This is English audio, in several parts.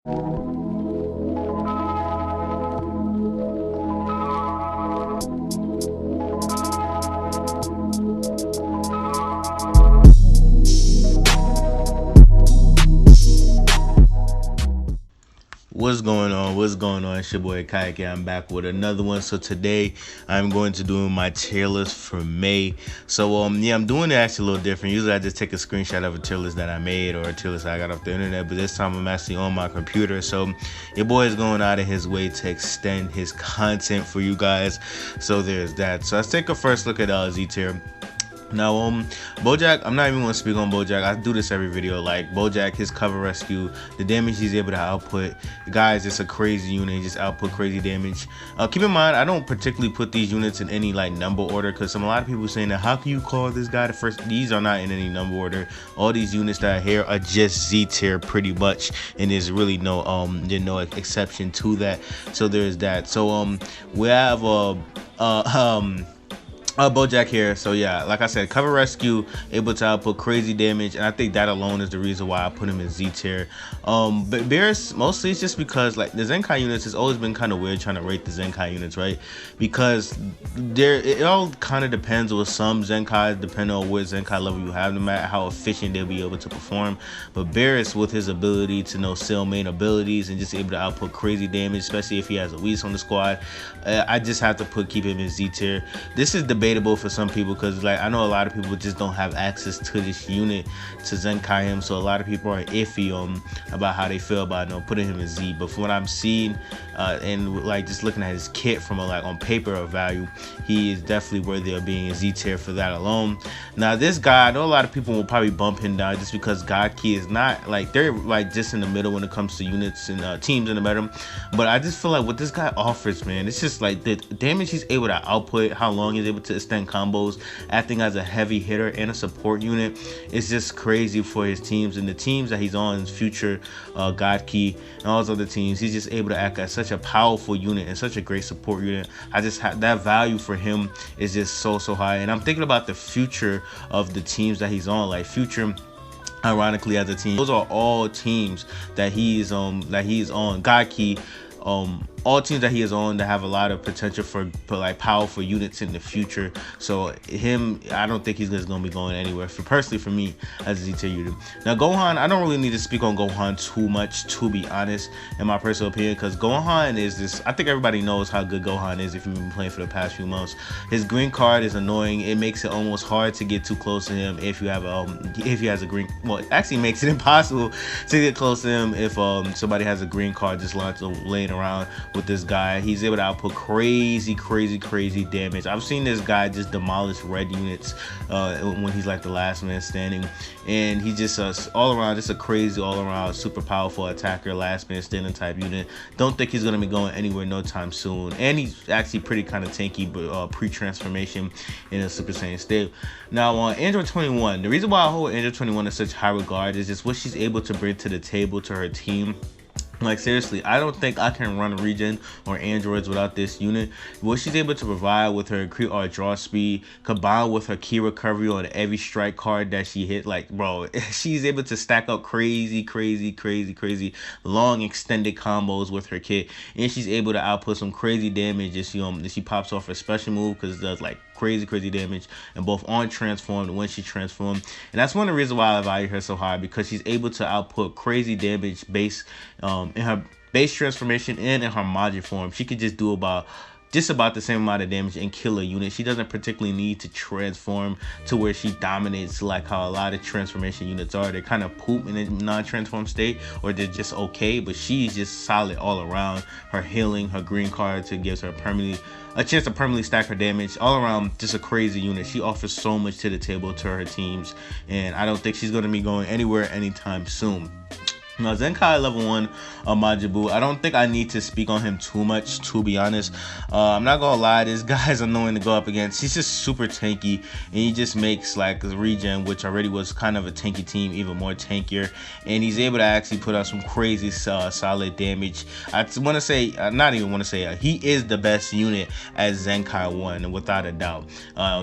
What's going on? What's going on? It's your boy Hakai. I'm back with another one. So today I'm going to do my tier list for May. So yeah, I'm doing it actually a little different. Usually I just take a screenshot of a tier list that I made or a tier list I got off the internet, but this time I'm actually on my computer. So your boy is going out of his way to extend his content for you guys. So there's that. So let's take a first look at Z tier. Now, Bojack, I'm not even going to speak on Bojack. I do this every video. Like, Bojack, his cover rescue, the damage he's able to output. The guy is just a crazy unit. He just output crazy damage. Keep in mind, I don't particularly put these units in any, like, number order, because a lot of people saying that, how can you call this guy the first? These are not in any number order. All these units that are here are just Z tier pretty much, and there's really there's no exception to that. So there's that. So, we have, Bojack here. So yeah, like I said, cover rescue, able to output crazy damage, and I think that alone is the reason why I put him in Z tier. But Beerus, mostly it's just because like the Zenkai units has always been kind of weird trying to rate the Zenkai units, right? Because it all kind of depends with some Zenkai, depending on what Zenkai level you have them at, how efficient they'll be able to perform. But Beerus, with his ability to know sell main abilities and just able to output crazy damage, especially if he has a Whis on the squad, I just have to keep him in Z tier. This is debatable for some people because like I know a lot of people just don't have access to this unit to Zenkai him, so a lot of people are iffy about how they feel about putting him in Z. But from what I'm seeing and like just looking at his kit from like on paper of value, he is definitely worthy of being in Z tier for that alone. Now this guy, I know a lot of people will probably bump him down just because God Key is not like, they're like just in the middle when it comes to units and teams in the middle. But I just feel like what this guy offers, man, it's just like the damage he's able to output, how long he's able to extend combos, acting as a heavy hitter and a support unit. It's just crazy for his teams and the teams that he's on, his future God Key and all those other teams. He's just able to act as such a powerful unit and such a great support unit. I just have that value for him is just so high. And I'm thinking about the future of the teams that he's on, like future ironically as a team, those are all teams that he's on God Key, all teams that he is on that have a lot of potential for like powerful units in the future. So him, I don't think he's going to be going anywhere personally for me as a Z tier unit. Now Gohan, I don't really need to speak on Gohan too much, to be honest, in my personal opinion, because Gohan is this, I think everybody knows how good Gohan is if you've been playing for the past few months. His green card is annoying. It makes it almost hard to get too close to him if you have if he has a green, well, it actually makes it impossible to get close to him if somebody has a green card just laying around with this guy. He's able to output crazy damage. I've seen this guy just demolish red units when he's like the last man standing, and he's just all around just a crazy all around super powerful attacker, last man standing type unit. Don't think he's gonna be going anywhere no time soon, and he's actually pretty kind of tanky, but pre-transformation in a Super Saiyan state. Now on Android 21, the reason why I hold Android 21 in such high regard is just what she's able to bring to the table to her team. Like seriously, I don't think I can run regen or androids without this unit. What she's able to provide with her crit or draw speed, combined with her key recovery on every strike card that she hit, like bro, she's able to stack up crazy long extended combos with her kit, and she's able to output some crazy damage if she pops off her special move, because it does like crazy damage, and both on transformed and when she transformed. And that's one of the reasons why I value her so high, because she's able to output crazy damage base in her base transformation and in her Maji form. She could just do just about the same amount of damage and kill a unit. She doesn't particularly need to transform to where she dominates like how a lot of transformation units are. They're kind of poop in a non-transform state, or they're just okay, but she's just solid all around. Her healing, her green card to gives her a chance to permanently stack her damage. All around, just a crazy unit. She offers so much to the table to her teams, and I don't think she's going to be going anywhere anytime soon. Now Zenkai level 1 Majin Buu, I don't think I need to speak on him too much, to be honest. I'm not gonna lie, this guy's annoying to go up against. He's just super tanky, and he just makes like the regen, which already was kind of a tanky team, even more tankier. And he's able to actually put out some crazy solid damage. I want to say, he is the best unit at Zenkai 1, without a doubt.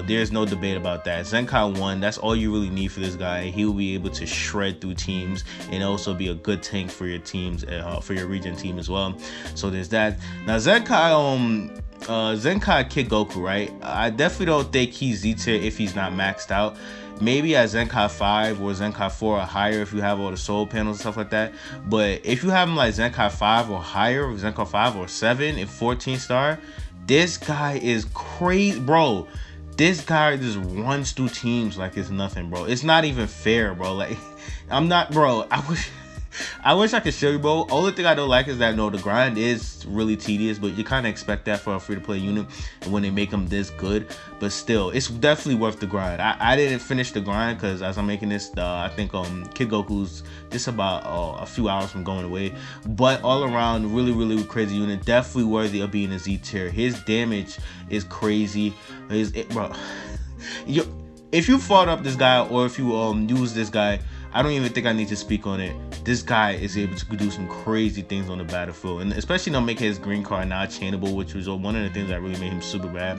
There's no debate about that. Zenkai 1, that's all you really need for this guy. He will be able to shred through teams and also be a good tank for your teams, for your region team as well. So there's that. Now Zenkai Zenkai Kid Goku, right? I definitely don't think he's Z tier if he's not maxed out. Maybe at Zenkai 5 or Zenkai 4 or higher if you have all the soul panels and stuff like that. But if you have him like Zenkai 5 or higher, or Zenkai 5 or 7 and 14 star, this guy is crazy, bro. This guy just runs through teams like it's nothing, bro. It's not even fair, bro. Like, I'm not, bro. I wish I could show you, bro. Only thing I don't like is that, no, the grind is really tedious, but you kind of expect that for a free-to-play unit when they make them this good. But still, it's definitely worth the grind. I didn't finish the grind because as I'm making this, I think Kid Goku's just about a few hours from going away. But all around, really, really crazy unit. Definitely worthy of being a Z tier. His damage is crazy. Bro, if you fought up this guy or if you use this guy, I don't even think I need to speak on it. This guy is able to do some crazy things on the battlefield, and especially not make his green card not chainable, which was one of the things that really made him super bad.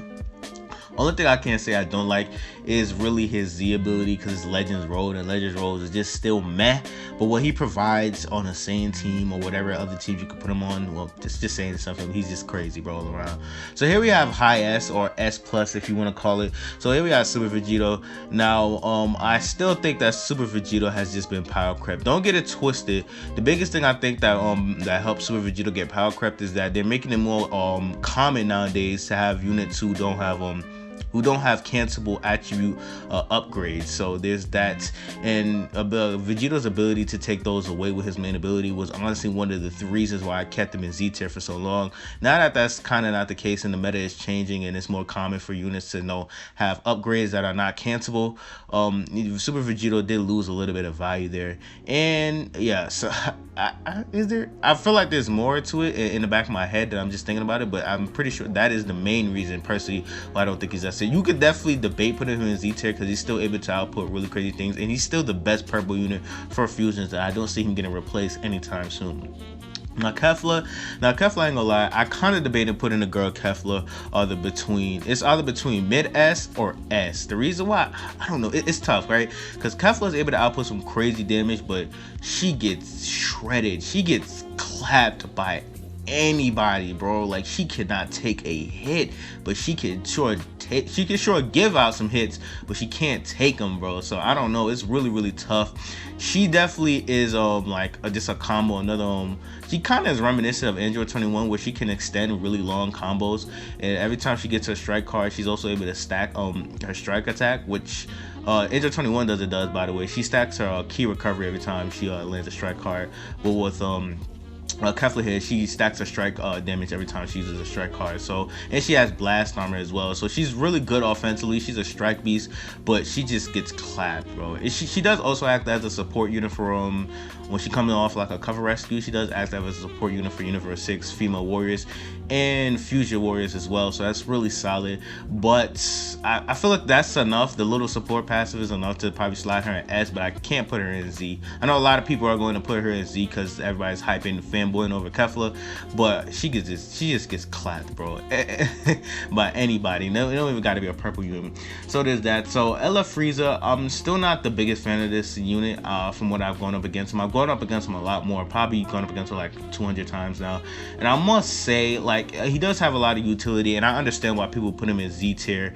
Only thing I can say I don't like is really his Z ability, because his Legends Road and Legends Road is just still meh. But what he provides on a Saiyan team or whatever other teams you could put him on, well, just saying something, he's just crazy, bro, all around. So here we have high S or S plus if you want to call it. So here we have Super Vegeta. Now, I still think that Super Vegeta has just been power crept. Don't get it twisted. The biggest thing I think that that helps Super Vegeta get power crept is that they're making it more common nowadays to have units who don't have cancelable attribute upgrades. So there's that, and Vegeta's ability to take those away with his main ability was honestly one of the reasons why I kept him in Z tier for so long. Now that that's kind of not the case and the meta is changing and it's more common for units to have upgrades that are not cancelable, Super Vegeta did lose a little bit of value there. And yeah, so I feel like there's more to it in the back of my head that I'm just thinking about it, but I'm pretty sure that is the main reason personally why I don't think he's S tier. You could definitely debate putting him in Z tier because he's still able to output really crazy things, and he's still the best purple unit for fusions that I don't see him getting replaced anytime soon. Now Kefla, I ain't gonna lie, I kind of debated putting the girl Kefla it's either between mid S or S. The reason why, I don't know, it's tough, right? Because Kefla is able to output some crazy damage, but she gets shredded. She gets clapped by anybody, bro. Like, she cannot take a hit, but she can sure give out some hits, but she can't take them, bro. So I don't know, it's really, really tough. She definitely is just a combo. Another she kind of is reminiscent of Android 21, where she can extend really long combos, and every time she gets her strike card, she's also able to stack her strike attack, which Android 21 does, by the way. She stacks her key recovery every time she lands a strike card, but with Kefla here, she stacks her strike damage every time she uses a strike card. So, and she has blast armor as well, so she's really good offensively. She's a strike beast, but she just gets clapped, bro. She does also act as a support unit for when she comes off like a cover rescue. She does act as a support unit for Universe 6 female warriors and fusion warriors as well, so that's really solid. But I feel like that's enough. The little support passive is enough to probably slide her in S, but I can't put her in Z. I know a lot of people are going to put her in Z because everybody's hyping fanboying over Kefla, but she just gets clapped, bro, by anybody. No, it don't even got to be a purple unit. So there's that. So LF Frieza, I'm still not the biggest fan of this unit from what I've gone up against him. I've gone up against him a lot more, probably gone up against him like 200 times now, and I must say, like, he does have a lot of utility, and I understand why people put him in Z tier.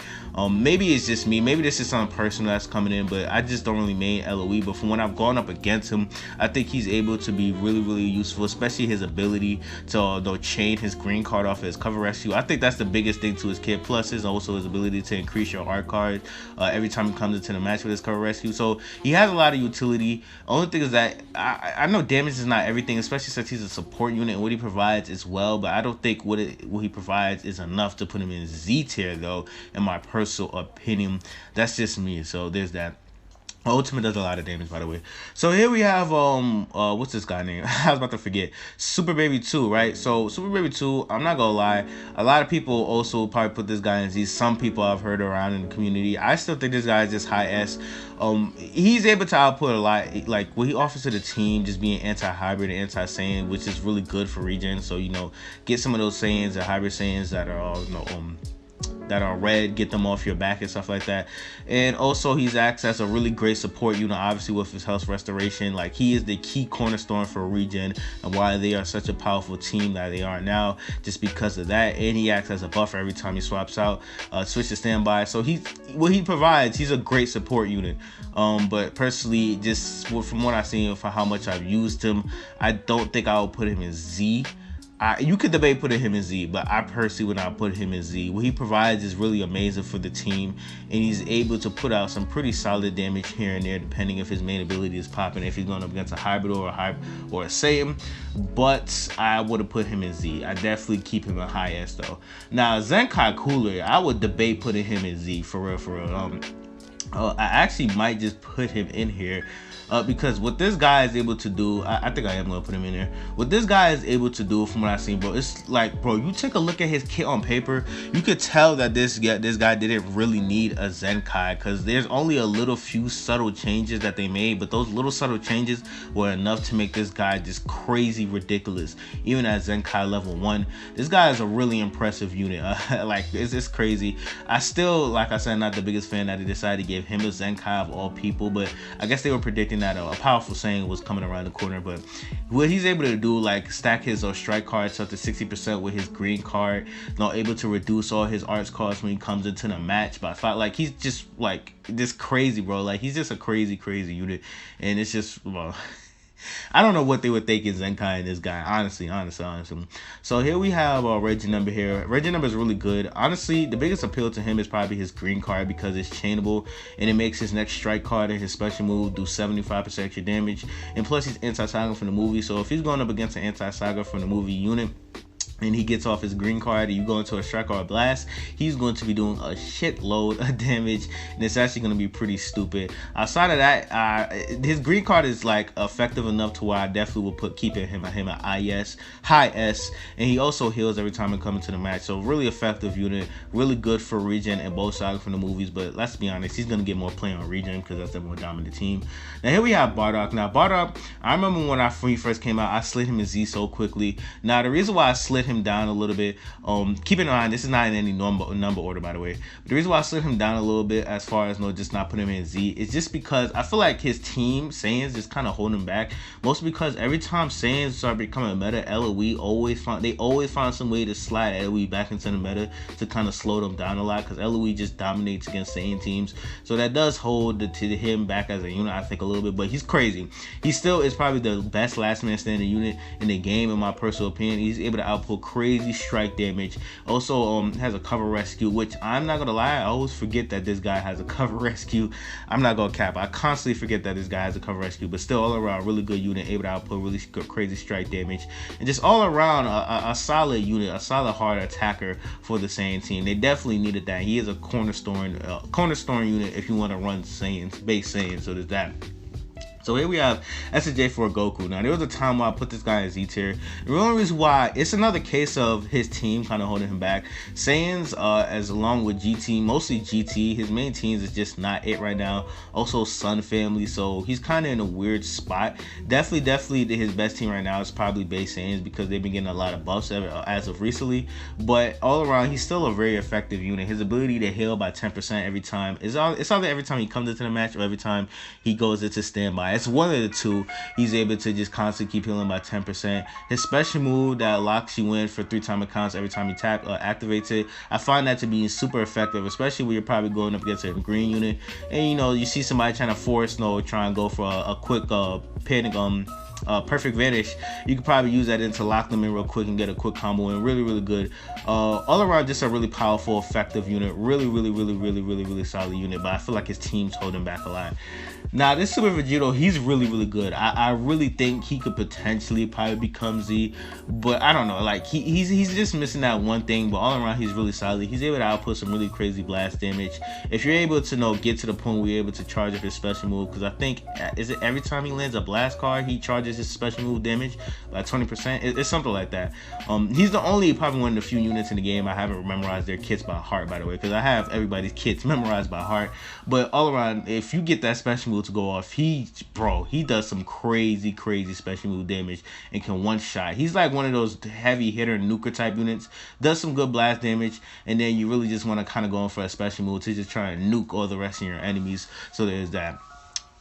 Maybe it's just me, maybe this is some person that's coming in, but I just don't really main LOE. But from when I've gone up against him, I think he's able to be really, really useful, especially his ability to chain his green card off his cover rescue. I think that's the biggest thing to his kit. Plus is also his ability to increase your art card every time he comes into the match with his cover rescue. So he has a lot of utility. Only thing is that I know damage is not everything, especially since he's a support unit and what he provides as well, but I don't think what he provides is enough to put him in Z tier, though, in my personal opinion. That's just me. So there's that. Ultimate does a lot of damage, by the way. So here we have what's this guy name? I was about to forget. Super Baby 2, right? So Super Baby 2, I'm not gonna lie, a lot of people also probably put this guy in Z. Some people I've heard around in the community. I still think this guy is just high S. He's able to output a lot, like what he offers to the team, just being anti-hybrid and anti-Saiyan, which is really good for regen. So get some of those Saiyans and hybrid Saiyans that are all that are red, get them off your back and stuff like that. And also he's acts as a really great support unit, obviously with his health restoration. Like, he is the key cornerstone for regen and why they are such a powerful team that they are now, just because of that. And he acts as a buffer every time he swaps out, switch to standby. So what he provides, he's a great support unit. But personally, just from what I've seen, for how much I've used him, I don't think I would put him in Z. You could debate putting him in Z, but I personally would not put him in Z. What he provides is really amazing for the team, and he's able to put out some pretty solid damage here and there, depending if his main ability is popping, if he's going up against a hybrid or a Saiyan. But I would have put him in Z. I definitely keep him in high S though. Now Zenkai Cooler, I would debate putting him in Z for real. I actually might just put him in here. Because what this guy is able to do, I think I am going to put him in there. What this guy is able to do, from what I've seen, bro, it's like, bro, you take a look at his kit on paper, you could tell that this guy didn't really need a Zenkai, because there's only a little few subtle changes that they made, but those little subtle changes were enough to make this guy just crazy ridiculous. Even at Zenkai level 1, this guy is a really impressive unit. Like, it's crazy. I still, like I said, not the biggest fan that they decided to give him a Zenkai of all people, but I guess they were predicting that a powerful Saiyan was coming around the corner. But what he's able to do, like stack his strike cards up to 60% with his green card, not able to reduce all his arts costs when he comes into the match. But I thought, like, he's just like this crazy, bro. Like, he's just a crazy unit, and it's just, well, I don't know what they were thinking Zenkai and this guy, honestly. So here we have Reggie Number here. Reggie Number is really good. Honestly, the biggest appeal to him is probably his green card, because it's chainable and it makes his next strike card and his special move do 75% extra damage. And plus, he's anti-saga from the movie. So if he's going up against an anti-saga from the movie unit, and he gets off his green card and you go into a strike or a blast, he's going to be doing a shitload of damage, and it's actually going to be pretty stupid. Outside of that, his green card is like effective enough to where I definitely will keep him at high S, and he also heals every time he comes into the match. So really effective unit, really good for regen and both saga from the movies. But let's be honest, he's going to get more play on regen because that's the more dominant team. Now here we have Bardock. Now Bardock, I remember when he first came out, I slid him in Z so quickly. Now the reason why I slid him down a little bit, keep in mind this is not in any number order, by the way, but the reason why I slid him down a little bit as far as just not putting him in Z is just because I feel like his team Saiyans just kind of holding him back, mostly because every time Saiyans start becoming meta, LOE always find some way to slide LOE back into the meta to kind of slow them down a lot, because LOE just dominates against Saiyan teams. So that does hold him back as a unit, I think, a little bit. But he's crazy. He still is probably the best last man standing unit in the game, in my personal opinion. He's able to output crazy strike damage. Also has a cover rescue, which I'm not gonna lie, I always forget that this guy has a cover rescue. I'm not gonna cap, I constantly forget that this guy has a cover rescue. But still, all around really good unit, able to output really crazy strike damage, and just all around a solid unit, a solid hard attacker for the Saiyan team. They definitely needed that. He is a cornerstone unit if you want to run base Saiyan. So there's that. So here we have SJ for Goku. Now, there was a time where I put this guy in Z tier. The only reason why, it's another case of his team kind of holding him back. Saiyans, as along with GT, mostly GT, his main teams is just not it right now. Also, Sun Family, so he's kind of in a weird spot. Definitely his best team right now is probably base Saiyans, because they've been getting a lot of buffs as of recently. But all around, he's still a very effective unit. His ability to heal by 10% every time, it's either every time he comes into the match or every time he goes into standby. It's one of the two. He's able to just constantly keep healing by 10%. His special move that locks you in for 3-time accounts every time you activates it, I find that to be super effective, especially when you're probably going up against a green unit, and you see somebody trying to force try and go for a quick perfect vanish. You could probably use that in to lock them in real quick and get a quick combo in. Really good. All around, just a really powerful, effective unit. Really solid unit. But I feel like his team's holding back a lot. Now, this Super Vegeta, he's really good. I really think he could potentially probably become Z, but I don't know. Like, he's just missing that one thing. But all around, he's really solid. He's able to output some really crazy blast damage. If you're able to get to the point where you're able to charge up his special move, because I think, is it every time he lands a blast card, he charges is his special move damage by 20%. It's something like that. He's the only, probably one of the few units in the game I haven't memorized their kits by heart, by the way, because I have everybody's kits memorized by heart. But all around, if you get that special move to go off, he does some crazy special move damage and can one shot. He's like one of those heavy hitter nuker type units, does some good blast damage, and then you really just want to kind of go in for a special move to just try and nuke all the rest of your enemies. So there's that.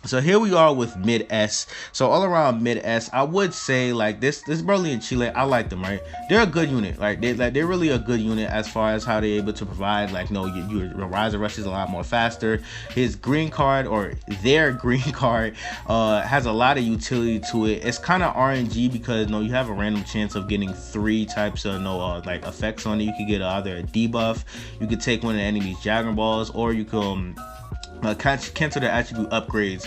So here we are with mid S. So all around mid S, I would say like this Broly and Chile, I like them, right? They're a good unit. They're really a good unit as far as how they're able to provide. Like, no, your Rise of Rush is a lot more faster. His green card, or their green card, has a lot of utility to it. It's kind of RNG because you have a random chance of getting 3 types of like effects on it. You could get either a debuff, you could take one of the enemy's Dragon Balls, or you could cancel the attribute upgrades.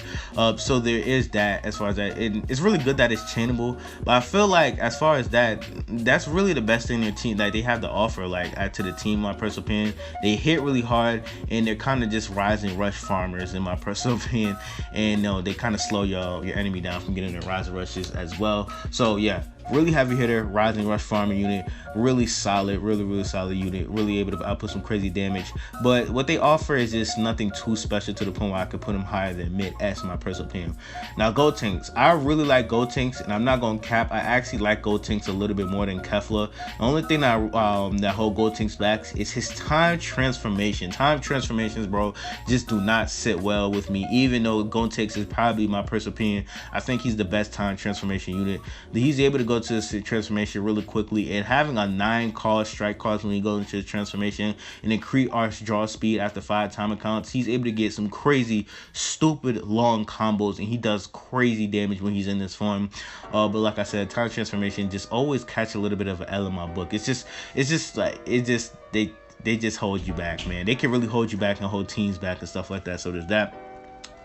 So there is that. As far as that, it's really good that it's chainable, but I feel like as far as that's really the best thing their team that they have to offer, like to the team. My personal opinion, they hit really hard, and they're kind of just rising rush farmers in my personal opinion, and they kind of slow your enemy down from getting the rise rushes as well. So yeah, really heavy hitter, rising rush farmer unit, really solid, really solid unit, really able to output some crazy damage. But what they offer is just nothing too special to the point where I could put them higher than mid S in my personal opinion. Now Gotenks, I really like Gotenks, and I'm not gonna cap, I actually like Gotenks a little bit more than Kefla. The only thing that hold Gotenks back is his time transformation. Time transformations, bro, just do not sit well with me. Even though Gotenks is probably, my personal opinion, I think he's the best time transformation unit. He's able to go to this transformation really quickly, and having a 9 card strike cards when he goes into his transformation, and increase arch draw speed after 5 timer counts, he's able to get some crazy stupid long combos, and he does crazy damage when he's in this form. But like I said, time transformation just always catch a little bit of an L in my book. They just hold you back, man. They can really hold you back and hold teams back and stuff like that. So there's that.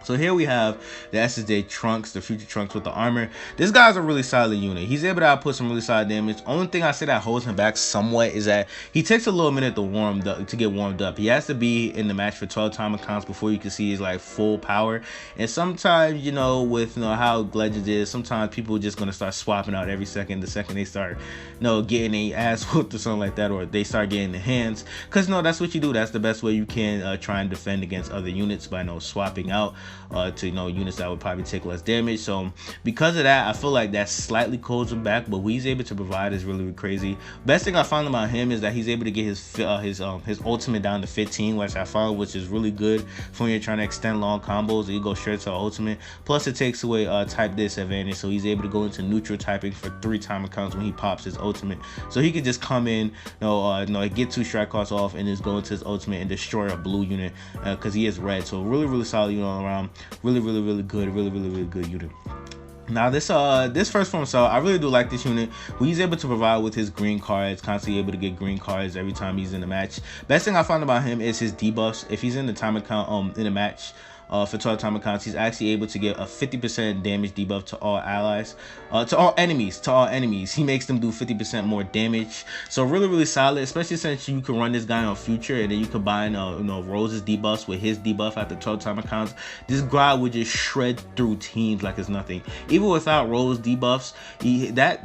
So here we have the SSJ Trunks, the future Trunks with the armor. This guy's a really solid unit. He's able to output some really solid damage. Only thing I say that holds him back somewhat is that he takes a little minute to get warmed up. He has to be in the match for 12 timer counts before you can see his like full power. And sometimes, with how Legends is, sometimes people are just gonna start swapping out every second. The second they start, getting a ass whooped or something like that, or they start getting the hands. Cause that's what you do. That's the best way you can try and defend against other units, by swapping out to units that would probably take less damage. So because of that, I feel like that slightly holds him back, but what he's able to provide is really crazy. Best thing I found about him is that he's able to get his ultimate down to 15, which I found, which is really good for when you're trying to extend long combos. You go straight to ultimate. Plus it takes away type disadvantage, so he's able to go into neutral typing for 3 timer counts when he pops his ultimate. So he could just come in, get 2 strike cards off and just go into his ultimate and destroy a blue unit, because he is red. So really solid unit all around. Really good, really good unit. Now this first form, so I really do like this unit. He's able to provide with his green cards, constantly able to get green cards every time he's in the match. Best thing I found about him is his debuffs. If he's in the timer count in a match, for 12 timer counts, he's actually able to give a 50% damage debuff to all allies, to all enemies. He makes them do 50% more damage. So really solid, especially since you can run this guy on future, and then you combine Rose's debuffs with his debuff at the 12 timer counts. This guy would just shred through teams like it's nothing. Even without Rose debuffs, that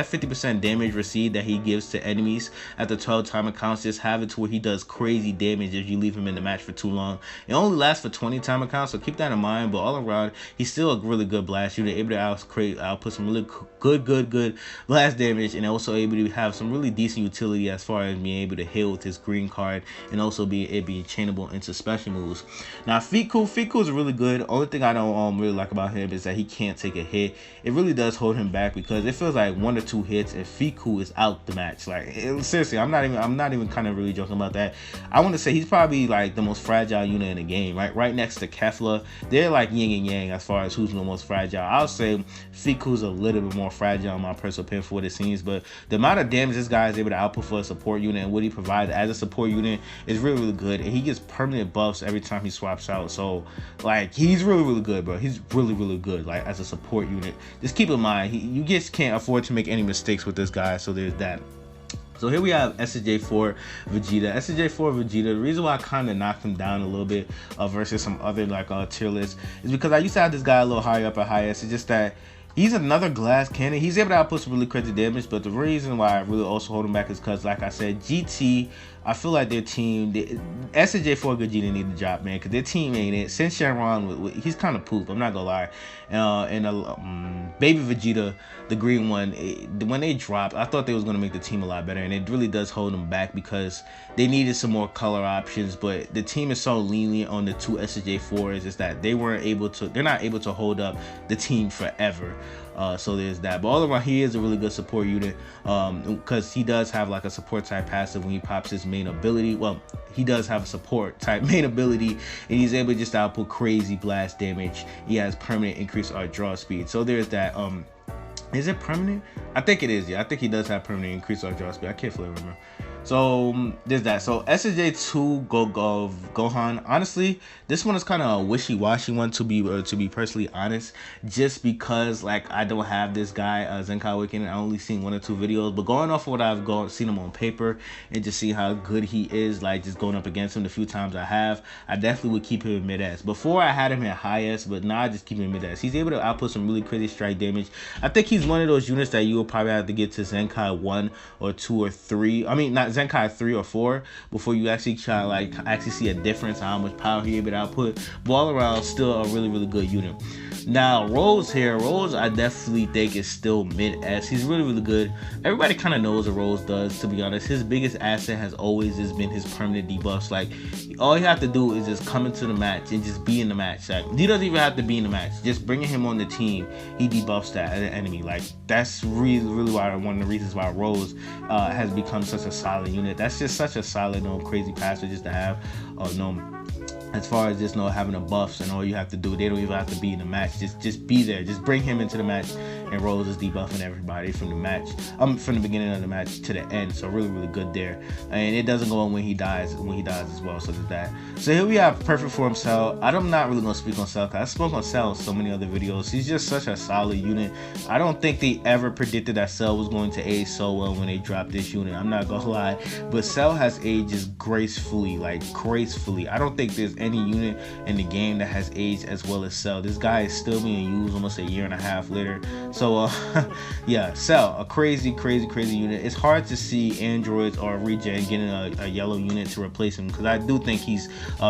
50% damage received that he gives to enemies at the 12 timer counts, just have it to where he does crazy damage if you leave him in the match for too long. It only lasts for 20 timer counts, so keep that in mind. But all around, he's still a really good blast unit, able to output some really good blast damage, and also able to have some really decent utility as far as being able to heal with his green card, and also being chainable into special moves. Now Fiku is really good. Only thing I don't really like about him is that he can't take a hit. It really does hold him back, because it feels like 1 or 2 hits and Fiku is out the match. Seriously, I'm not even kind of really joking about that. I want to say he's probably like the most fragile unit in the game, right next to Kefla. They're like yin and yang as far as who's the most fragile. I'll say Fiku's a little bit more fragile in my personal opinion for what it seems, but the amount of damage this guy is able to output for a support unit and what he provides as a support unit is really good, and he gets permanent buffs every time he swaps out. So he's really good, bro. He's really good as a support unit. Just keep in mind, you just can't afford to make any mistakes with this guy, so there's that. So here we have SJ4 Vegeta. SJ4 Vegeta, the reason why I kind of knocked him down a little bit versus some other like tier lists is because I used to have this guy a little higher up at highest. It's just that he's another glass cannon. He's able to output some really crazy damage, but the reason why I really also hold him back is because, like I said, GT, I feel like their team, SJ4 Vegeta need to drop, man, because their team ain't it. Since Shenron, he's kind of poop, I'm not gonna lie. And Baby Vegeta, the green one, when they dropped, I thought they was gonna make the team a lot better, and it really does hold them back because they needed some more color options. But the team is so lenient on the two SJ4s is that they're not able to hold up the team forever. So there's that. But all around, he is a really good support unit because he does have like a support type passive when he pops his main ability. Well, he does have a support type main ability, and he's able to just output crazy blast damage. He has permanent increased draw speed. So there's that. Is it permanent? I think it is. Yeah, I think he does have permanent increased draw speed. I can't fully remember. So there's that. So SJ2 Gohan. Honestly, this one is kind of a wishy-washy one to be personally honest, just because like I don't have this guy Zenkai Awakening. I only seen 1 or 2 videos, but going off of what I've seen him on paper and just see how good he is, like just going up against him the few times I have, I definitely would keep him in mid S. Before I had him in high S, but now I just keep him in mid S. He's able to output some really crazy strike damage. I think he's one of those units that you will probably have to get to Zenkai 1 or 2 or 3. I mean, not Zenkai 3 or 4 before you actually try like actually see a difference on how much power he able to output. But all around, still a really good unit. Now Rose here, Rose I definitely think is still mid S. He's really good. Everybody kind of knows what Rose does, to be honest. His biggest asset has always just been his permanent debuffs. Like all you have to do is just come into the match and just be in the match. Like, he doesn't even have to be in the match. Just bringing him on the team, he debuffs that enemy. Like that's really why one of the reasons why Rose has become such a solid unit. That's just such a solid, crazy passer just to have. As far as just having the buffs and all you have to do, they don't even have to be in the match. Just be there. Just bring him into the match, and Rose is debuffing everybody from the match, from the beginning of the match to the end. So really good there. And it doesn't go on when he dies as well. So there's that. So here we have Perfect Form Cell. I'm not really gonna speak on Cell because I spoke on Cell in so many other videos. He's just such a solid unit. I don't think they ever predicted that Cell was going to age so well when they dropped this unit. I'm not gonna lie, but Cell has aged just gracefully, like gracefully. I don't think there's any unit in the game that has aged as well as Cell. This guy is still being used almost a year and a half later. So yeah, Cell, a crazy unit. It's hard to see androids or regen getting a yellow unit to replace him, because I do think he's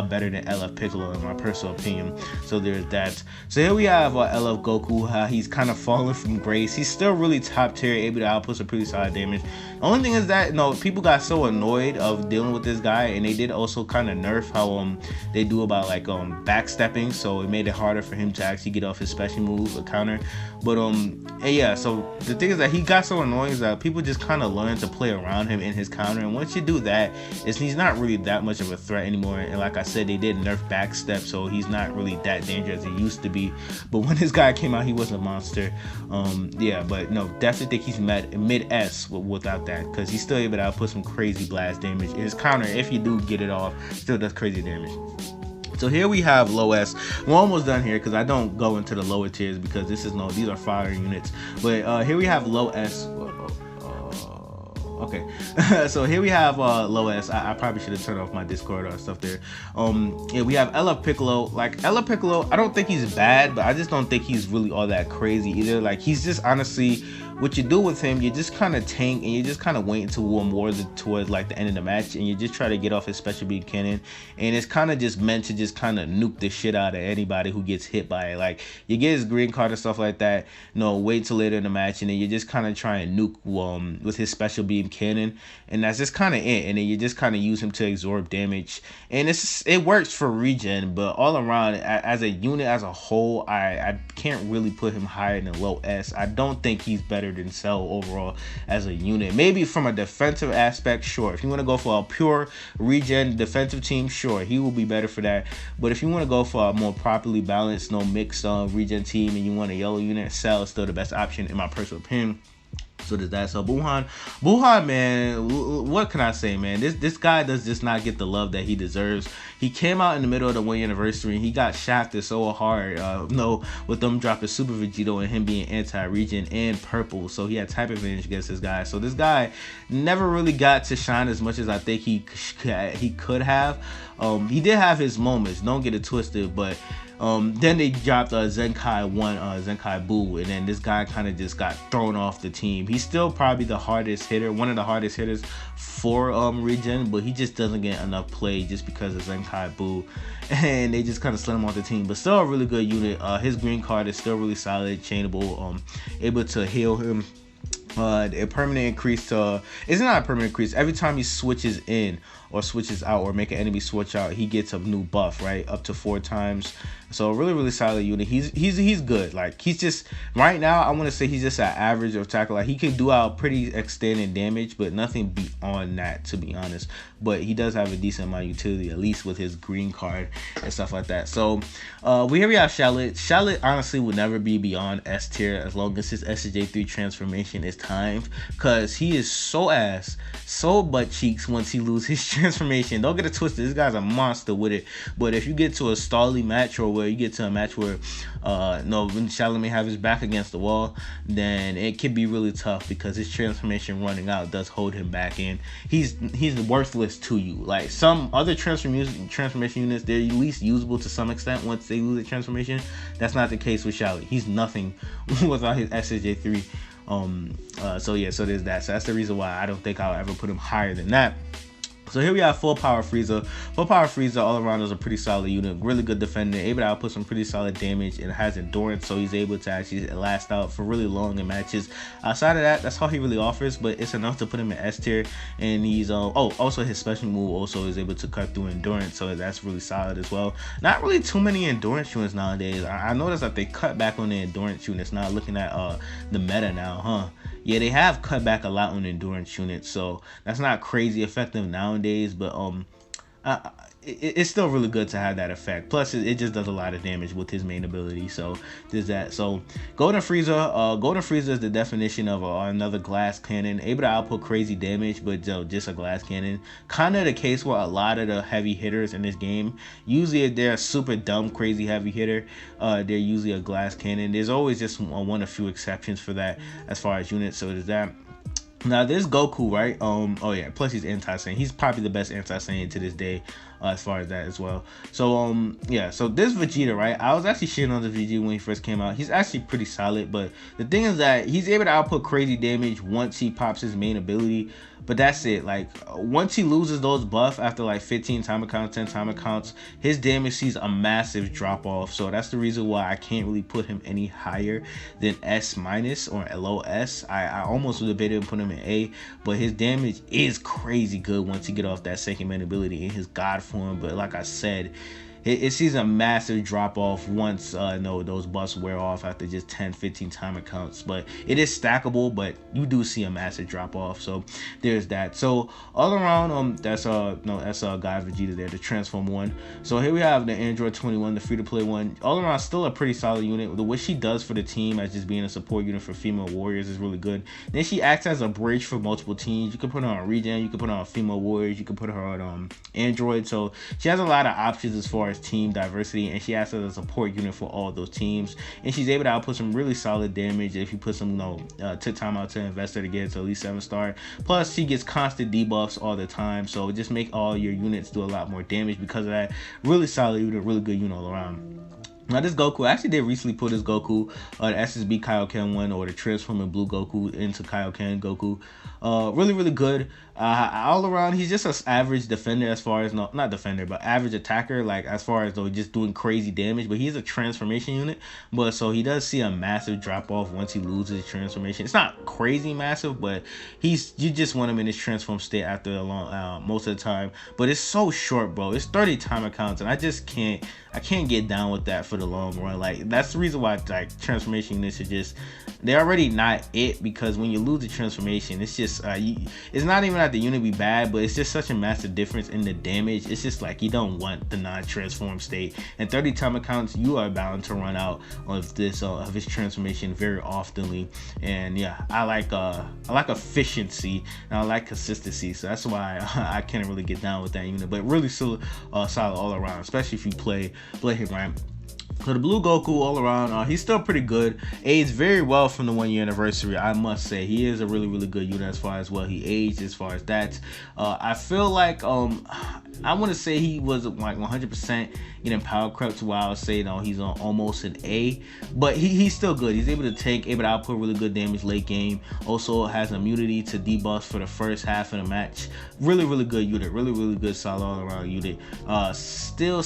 better than LF Piccolo in my personal opinion. So there's that. So here we have LF Goku. He's kind of fallen from grace. He's still really top tier, able to output some pretty solid damage. The only thing is that people got so annoyed of dealing with this guy, and they did also kind of nerf how they do about like backstepping, so it made it harder for him to actually get off his special move or counter. But and yeah, so the thing is that he got so annoying that people just kind of learned to play around him in his counter, and once you do that, he's not really that much of a threat anymore. And like I said, they did nerf backstep, so he's not really that dangerous as he used to be. But when this guy came out, he was a monster. Yeah, but no, definitely think he's mid S without that, because he's still able to output some crazy blast damage. His counter, if you do get it off, still does crazy damage. So here we have low S. We're almost done here because I don't go into the lower tiers because these are fire units. But here we have low S. Okay, so here we have low S. I probably should have turned off my Discord or stuff there. Yeah, we have LF Piccolo. Like LF Piccolo, I don't think he's bad, but I just don't think he's really all that crazy either. Like he's just honestly, what you do with him, you just kind of tank and you just kind of wait until more towards like the end of the match, and you just try to get off his special beam cannon, and it's kind of just meant to just kind of nuke the shit out of anybody who gets hit by it. Like you get his green card and stuff like that, wait till later in the match, and then you just kind of try and nuke with his special beam cannon, and that's just kind of it. And then you just kind of use him to absorb damage, and it works for regen, but all around as a unit as a whole, I can't really put him higher than low S. I don't think he's better than Cell overall as a unit. Maybe from a defensive aspect, sure. If you want to go for a pure regen defensive team, sure, he will be better for that. But if you want to go for a more properly balanced, mixed regen team, and you want a yellow unit, Cell is still the best option in my personal opinion. So there's that. So Buhan, man, what can I say, man? This guy does just not get the love that he deserves. He came out in the middle of the 1 year anniversary and he got shafted so hard. With them dropping Super Vegeta and him being anti-region and purple, so he had type advantage against this guy. So this guy never really got to shine as much as I think he could have. He did have his moments. Don't get it twisted, but. Then they dropped Zenkai 1, Zenkai Boo, and then this guy kind of just got thrown off the team. He's still probably the hardest hitter, one of the hardest hitters for regen, but he just doesn't get enough play just because of Zenkai Boo, and they just kind of slid him off the team. But still a really good unit. His green card is still really solid, chainable, able to heal him. A permanent increase to it's not a permanent increase. Every time he switches in or switches out or make an enemy switch out, he gets a new buff, right? Up to 4 times. So really solid unit. He's good. Like he's just right now I want to say he's just an average of tackle. Like he can do out pretty extended damage, but nothing beyond that, to be honest. But he does have a decent amount of utility, at least with his green card and stuff like that. So here we have Charlotte. Charlotte honestly will never be beyond S tier as long as his SJ3 transformation is timed, because he is so butt cheeks once he loses his transformation. Don't get it twisted, this guy's a monster with it. But if you get to a stally match, or where you get to a match where when Charlotte may have his back against the wall, then it can be really tough, because his transformation running out does hold him back in. He's worthless to you. Like some other transformation units, they're at least usable to some extent once they lose the transformation. That's not the case with Charlotte. He's nothing without his SJ3. So there's that. So that's the reason why I don't think I'll ever put him higher than that. So here we have Full Power Frieza. Full Power Frieza all around is a pretty solid unit, really good defender, able to output some pretty solid damage, and has endurance, so he's able to actually last out for really long in matches. Outside of that, that's all he really offers, but it's enough to put him in S tier. And he's also his special move also is able to cut through endurance, so that's really solid as well. Not really too many endurance units nowadays. I noticed that they cut back on the endurance units now, looking at the meta now, huh? Yeah, they have cut back a lot on endurance units, so that's not crazy effective nowadays, but it's still really good to have that effect. Plus, it just does a lot of damage with his main ability, so there's that. So Golden Frieza is the definition of another glass cannon, able to output crazy damage, but just a glass cannon. Kind of the case where a lot of the heavy hitters in this game, usually if they're a super dumb crazy heavy hitter, they're usually a glass cannon. There's always just one or few exceptions for that as far as units, so there's that. Now this Goku, right? Plus he's anti-Saiyan. He's probably the best anti-Saiyan to this day, as far as that as well. So so this Vegeta, right? I was actually shitting on the Vegeta when he first came out. He's actually pretty solid, but the thing is that he's able to output crazy damage once he pops his main ability. But that's it. Like once he loses those buff after like 15 timer counts, 10 timer counts, his damage sees a massive drop off. So that's the reason why I can't really put him any higher than S- or low S. I almost would have been able to put him in A, but his damage is crazy good once he get off that second main ability in his God form. But like I said, it sees a massive drop off once those buffs wear off after just 10-15 timer counts. But it is stackable, but you do see a massive drop off, so there's that. So all around that's Guy Vegeta there, the transform one. So here we have the Android 21, the free-to-play one. All around still a pretty solid unit. What she does for the team as just being a support unit for female warriors is really good. Then she acts as a bridge for multiple teams. You can put her on regen, you can put her on female warriors, you can put her on Android. So she has a lot of options as far as team diversity, and she acts as a support unit for all those teams, and she's able to output some really solid damage if you put some took time out to invest her to get to at least 7-star. Plus she gets constant debuffs all the time, so just make all your units do a lot more damage because of that. Really solid unit, really good unit all around. Now this Goku, I actually did recently put this Goku, the SSB Kaioken one, or the transforming blue Goku into Kaioken Goku. Really good. All around, he's just an average defender as far as, not defender, but average attacker, like as far as though just doing crazy damage. But he's a transformation unit, but so he does see a massive drop off once he loses his transformation. It's not crazy massive, but you just want him in his transform state after a long most of the time. But it's so short, bro. It's 30 timer counts, and I can't get down with that for the long run. Like that's the reason why like transformation units are just, they're already not it, because when you lose the transformation, it's just it's not even that the unit be bad, but it's just such a massive difference in the damage. It's just like you don't want the non-transform state, and 30 time accounts, you are bound to run out of this of his transformation very oftenly. And yeah, I like efficiency and I like consistency, so that's why I can't really get down with that unit. But really still solid all around, especially if you play him right. So the blue Goku all around, he's still pretty good. Aged very well from the 1 year anniversary, I must say. He is a really good unit as far as well he aged, as far as that. I feel like I want to say he was like 100% getting power crept, while I would say he's on almost an A, but he's still good. He's able to tank, able to output really good damage late game. Also has immunity to debuffs for the first half of the match. Really good unit, really good solid all around unit. I still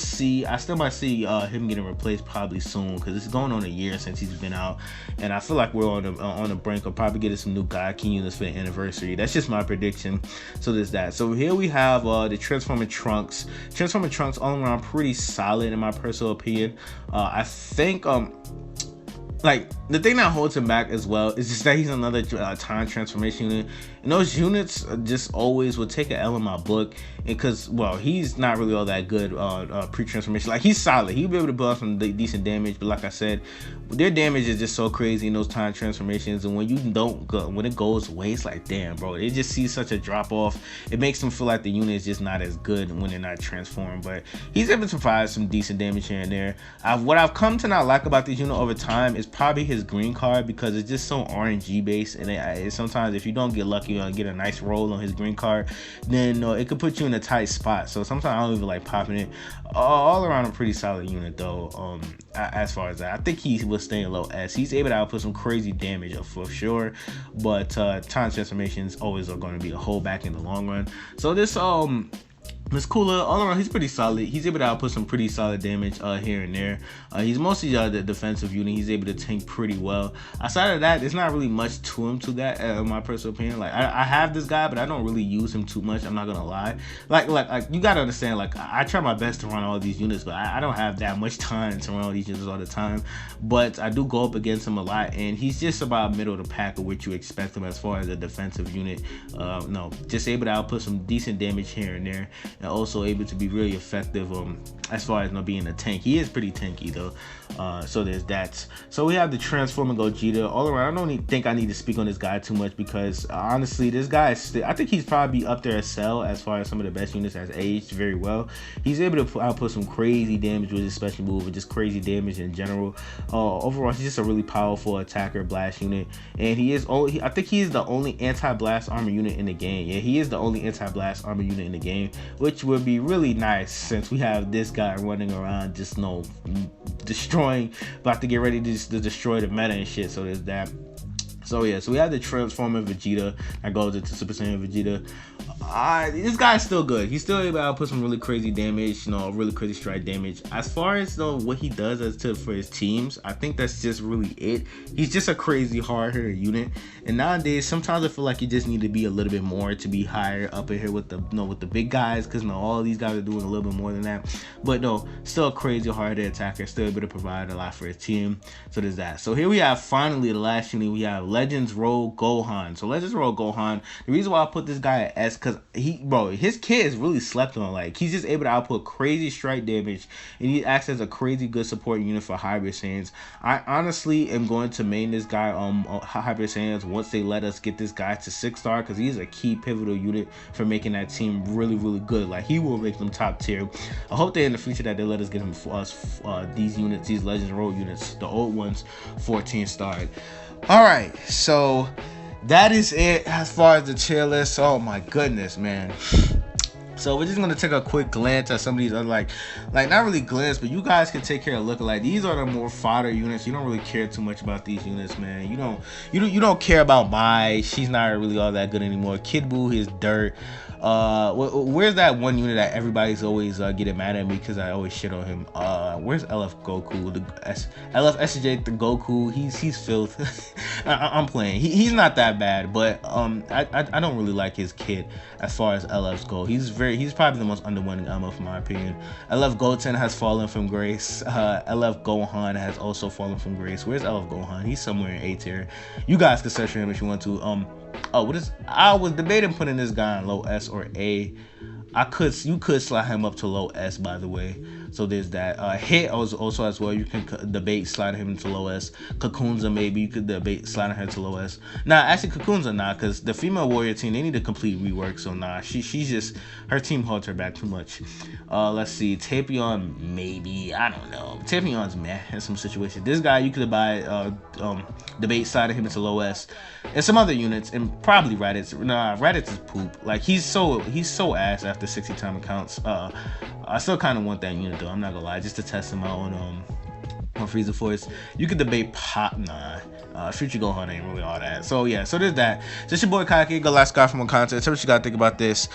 might see him getting replaced probably soon, because it's going on a year since he's been out, and I feel like we're on the brink of probably getting some new Gaiken units for the anniversary. That's just my prediction. So there's that. So here we have the Transforming Trunks. Transforming Trunks all around pretty solid in my personal opinion. I think like the thing that holds him back as well is just that he's another time transformation unit, and those units just always would take an L in my book, because well, he's not really all that good pre-transformation. Like he's solid, he'll be able to build up some decent damage, but like I said, their damage is just so crazy in those time transformations, and when when it goes away, it's like damn bro, they just see such a drop off. It makes them feel like the unit is just not as good when they're not transformed, but he's able to provide some decent damage here and there. What I've come to not like about this unit over time is probably his green card, because it's just so RNG based, and sometimes if you don't get lucky or get a nice roll on his green card, then it could put you in a tight spot. So sometimes I don't even like popping it. All around a pretty solid unit though. As far as that, I think he was staying low S. He's able to output some crazy damage for sure, but time transformations always are going to be a holdback in the long run. So this Cooler all around, he's pretty solid. He's able to output some pretty solid damage here and there. He's mostly the defensive unit. He's able to tank pretty well. Outside of that, there's not really much to him, in my personal opinion. Like I have this guy, but I don't really use him too much. I'm not gonna lie. Like you gotta understand. Like I try my best to run all these units, but I don't have that much time to run all these units all the time. But I do go up against him a lot, and he's just about middle of the pack of what you expect him as far as a defensive unit. No, just able to output some decent damage here and there, and also able to be really effective as far as being a tank. He is pretty tanky though. So there's that. So we have the Transforming Gogeta all around. I don't even think I need to speak on this guy too much, because honestly, this guy is I think he's probably up there as Cell as far as some of the best units. Has aged very well. He's able to output some crazy damage with his special move, and just crazy damage in general. Overall, he's just a really powerful attacker blast unit, and I think he is the only anti-blast armor unit in the game. Yeah, he is the only anti-blast armor unit in the game, which would be really nice since we have this guy running around just destroying, about to get ready to destroy the meta and shit. So there's that. So yeah, so we have the Transforming Vegeta that goes into Super Saiyan Vegeta. This guy's still good. He's still able to put some really crazy damage, really crazy strike damage. As far as what he does for his teams, I think that's just really it. He's just a crazy hard hitter unit. And nowadays, sometimes I feel like you just need to be a little bit more to be higher up in here with the big guys, because all of these guys are doing a little bit more than that. But no, still a crazy hard hitter attacker, still able to provide a lot for his team. So there's that. So here we have finally the last unit. We have Legends Road Gohan. So Legends Road Gohan, the reason why I put this guy at S, because his kid is really slept on. Like he's just able to output crazy strike damage, and he acts as a crazy good support unit for Hybrid Saiyans. I honestly am going to main this guy on Hybrid Saiyans once they let us get this guy to 6-star, because he's a key pivotal unit for making that team really good. Like he will make them top tier. I hope that in the future that they let us get him for us these units, these Legends Road units, the old ones, 14-star. All right, so that is it as far as the tier list. Oh my goodness, man. So we're just gonna take a quick glance at some of these other like not really glance, but you guys can take care of looking like these are the more fodder units. You don't really care too much about these units, man. You don't care about Mai. She's not really all that good anymore. Kid Buu is dirt. Where's that one unit that everybody's always getting mad at me because I always shit on him? Where's LF Goku? LF SJ the Goku. He's filth. I'm playing. He's not that bad, but I don't really like his kid as far as LF's go. He's probably the most underwhelming MF in my opinion. LF Goten has fallen from grace. LF Gohan has also fallen from grace. Where's LF Gohan? He's somewhere in A tier. You guys can search for him if you want to. I was debating putting this guy on low S or A. You could slide him up to low S, by the way. So there's that. Hit also as well. You can debate sliding him into low S. Kakunza, maybe you could debate sliding her into low S. Nah, actually Kakunza because the female warrior team, they need a complete rework. So nah, she's just, her team holds her back too much. Let's see, Tapion, maybe, I don't know. Tapion's meh in some situations. This guy you could buy debate sliding him into low S. And some other units, and probably Raditz. Nah, Raditz is poop. Like he's so ass after 60 time accounts. I still kind of want that unit though. I'm not gonna lie, just to test him out on Frieza Force. You could debate Pop. Future Gohan ain't really all that. So yeah, so there's that. This your boy Kaki, the last guy from my content. Tell me what you gotta think about this.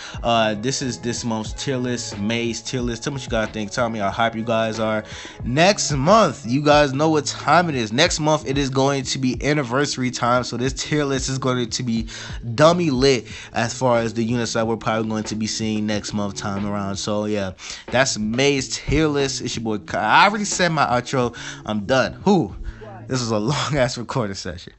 This is this month's tier list, May's tier list. Tell me what you gotta think. Tell me how hype you guys are. Next month, you guys know what time it is. Next month, it is going to be anniversary time. So this tier list is going to be dummy lit as far as the units that we're probably going to be seeing next month time around. So yeah, that's May's tier list. It's your boy Kaki. I already said my outro. I'm done. This was a long ass recording session.